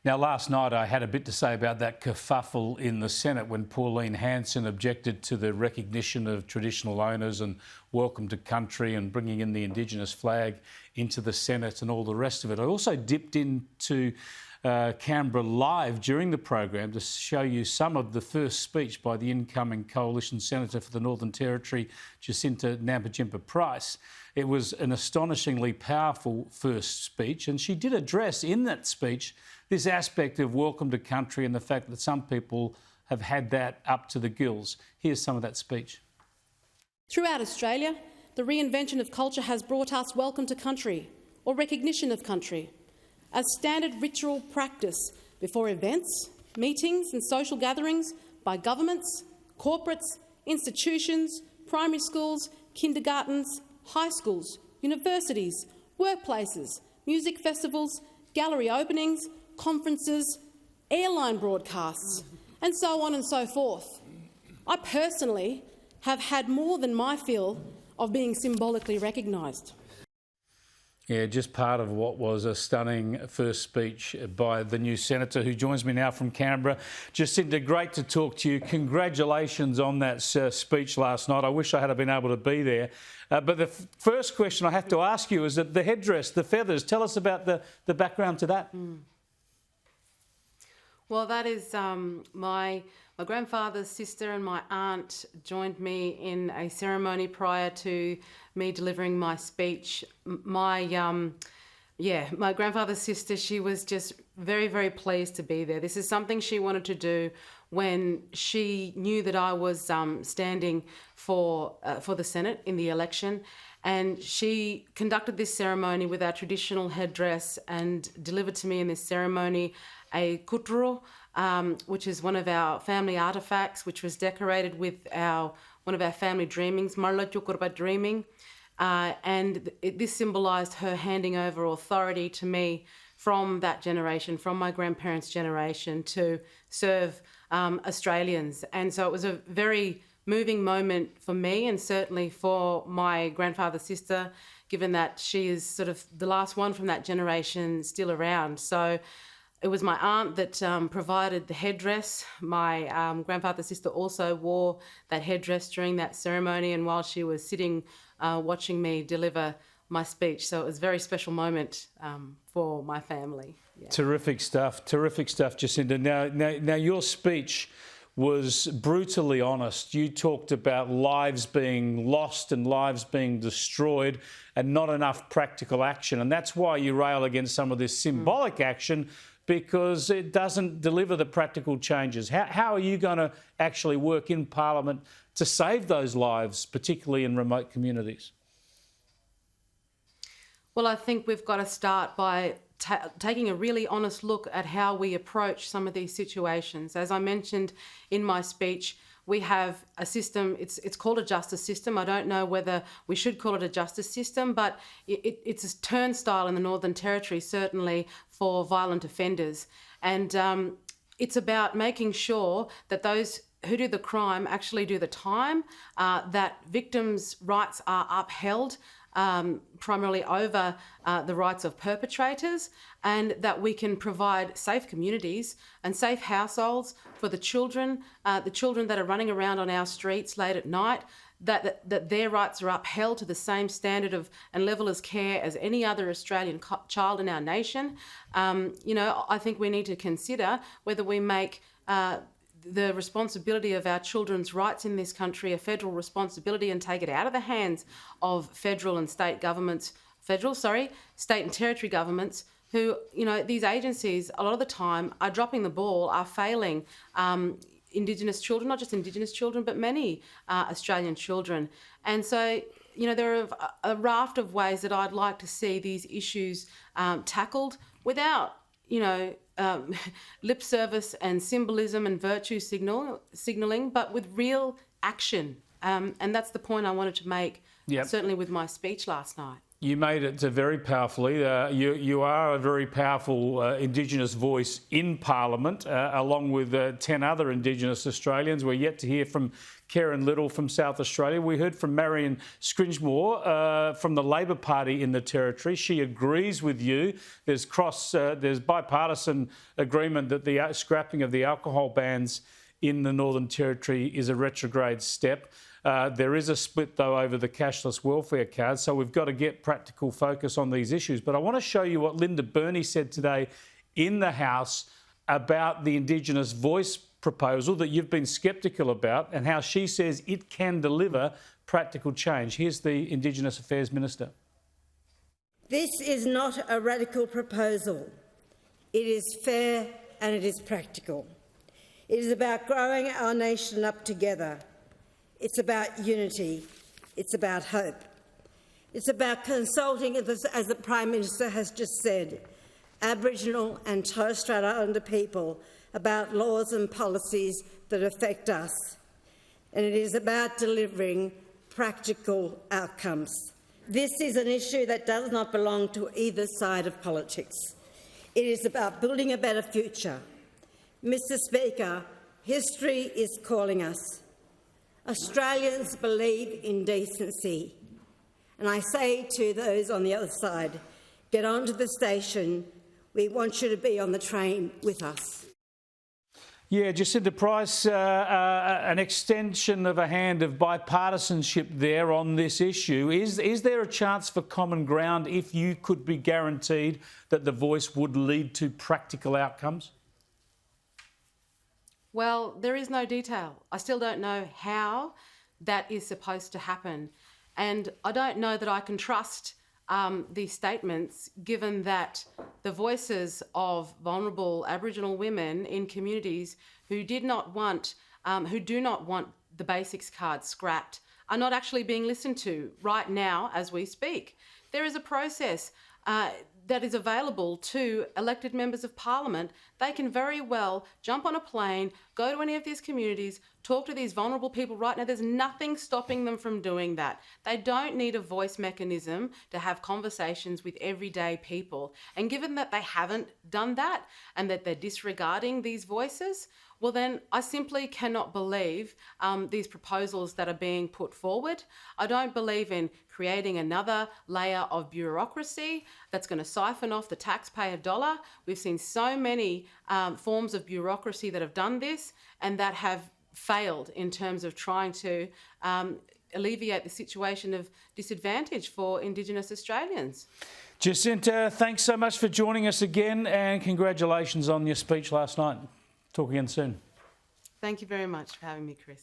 Now, last night I had a bit to say about that kerfuffle in the Senate when Pauline Hanson objected to the recognition of traditional owners and welcome to country and bringing in the Indigenous flag into the Senate and all the rest of it. I also dipped into Canberra live during the program to show you some of the first speech by the incoming Coalition Senator for the Northern Territory, Jacinta Price. It was an astonishingly powerful first speech, and she did address in that speech this aspect of welcome to country and the fact that some people have had that up to the gills. Here's some of that speech. Throughout Australia, the reinvention of culture has brought us welcome to country, or recognition of country, as standard ritual practice before events, meetings and social gatherings by governments, corporates, institutions, primary schools, kindergartens, high schools, universities, workplaces, music festivals, gallery openings, conferences, airline broadcasts, and so on and so forth. I personally have had more than my fill of being symbolically recognised. Yeah, just part of what was a stunning first speech by the new senator who joins me now from Canberra. Jacinta, great to talk to you. Congratulations on that speech last night. I wish I had been able to be there. But the first question I have to ask you is that the headdress, the feathers, tell us about the background to that. Well, that is my grandfather's sister and my aunt joined me in a ceremony prior to me delivering my speech. My grandfather's sister, she was just very, very pleased to be there. This is something she wanted to do when she knew that I was standing for the Senate in the election. And she conducted this ceremony with our traditional headdress and delivered to me in this ceremony a kutro, which is one of our family artefacts, which was decorated with one of our family dreamings, marla dreaming. And this symbolised her handing over authority to me from that generation, from my grandparents' generation, to serve Australians. And so it was a very moving moment for me and certainly for my grandfather's sister, given that she is sort of the last one from that generation still around. So it was my aunt that provided the headdress. My grandfather's sister also wore that headdress during that ceremony and while she was sitting watching me deliver my speech. So it was a very special moment for my family. Yeah. Terrific stuff, Jacinta. Now your speech was brutally honest. You talked about lives being lost and lives being destroyed and not enough practical action. And that's why you rail against some of this symbolic action, because it doesn't deliver the practical changes. How are you going to actually work in Parliament to save those lives, particularly in remote communities? Well, I think we've got to start by taking a really honest look at how we approach some of these situations. As I mentioned in my speech, we have a system, it's called a justice system. I don't know whether we should call it a justice system, but it's a turnstile in the Northern Territory, certainly for violent offenders. And it's about making sure that those who do the crime actually do the time, that victims' rights are upheld, primarily over the rights of perpetrators, and that we can provide safe communities and safe households for the children that are running around on our streets late at night, that their rights are upheld to the same standard of and level of care as any other Australian child in our nation. I think we need to consider whether we make the responsibility of our children's rights in this country a federal responsibility and take it out of the hands of federal and state governments, state and territory governments who, these agencies a lot of the time are dropping the ball, are failing Indigenous children, not just Indigenous children, but many Australian children. And so, there are a raft of ways that I'd like to see these issues tackled without, lip service and symbolism and virtue signalling, but with real action. And that's the point I wanted to make, certainly with my speech last night. You made it very powerfully. You are a very powerful Indigenous voice in Parliament, along with 10 other Indigenous Australians. We're yet to hear from Karen Little from South Australia. We heard from Marion Scringemore from the Labor Party in the Territory. She agrees with you. There's bipartisan agreement that the scrapping of the alcohol bans in the Northern Territory is a retrograde step. There is a split, though, over the cashless welfare card, so we've got to get practical focus on these issues. But I want to show you what Linda Burney said today in the House about the Indigenous Voice proposal that you've been sceptical about and how she says it can deliver practical change. Here's the Indigenous Affairs Minister. This is not a radical proposal. It is fair and it is practical. It is about growing our nation up together. It's about unity. It's about hope. It's about consulting, as the Prime Minister has just said, Aboriginal and Torres Strait Islander people about laws and policies that affect us. And it is about delivering practical outcomes. This is an issue that does not belong to either side of politics. It is about building a better future. Mr. Speaker, history is calling us. Australians believe in decency. And I say to those on the other side, get onto the station. We want you to be on the train with us. Yeah, Jacinta Price, an extension of a hand of bipartisanship there on this issue. Is there a chance for common ground if you could be guaranteed that the voice would lead to practical outcomes? Well, there is no detail. I still don't know how that is supposed to happen. And I don't know that I can trust these statements, given that the voices of vulnerable Aboriginal women in communities who do not want the basics card scrapped are not actually being listened to right now as we speak. There is a process that is available to elected members of Parliament. They can very well jump on a plane, go to any of these communities, talk to these vulnerable people right now. There's nothing stopping them from doing that. They don't need a voice mechanism to have conversations with everyday people. And given that they haven't done that and that they're disregarding these voices, well then I simply cannot believe these proposals that are being put forward. I don't believe in creating another layer of bureaucracy that's going to siphon off the taxpayer dollar. We've seen so many forms of bureaucracy that have done this and that have failed in terms of trying to alleviate the situation of disadvantage for Indigenous Australians. Jacinta, thanks so much for joining us again and congratulations on your speech last night. Talk again soon. Thank you very much for having me, Chris.